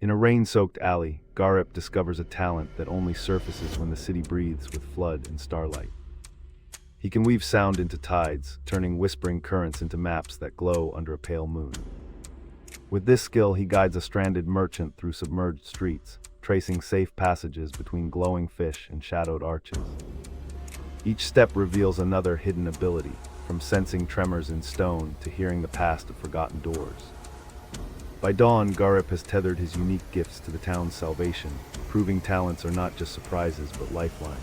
In a rain-soaked alley, Garip discovers a talent that only surfaces when the city breathes with flood and starlight. He can weave sound into tides, turning whispering currents into maps that glow under a pale moon. With this skill, he guides a stranded merchant through submerged streets, tracing safe passages between glowing fish and shadowed arches. Each step reveals another hidden ability, from sensing tremors in stone to hearing the past of forgotten doors. By dawn, Garip has tethered his unique gifts to the town's salvation, proving talents are not just surprises but lifelines.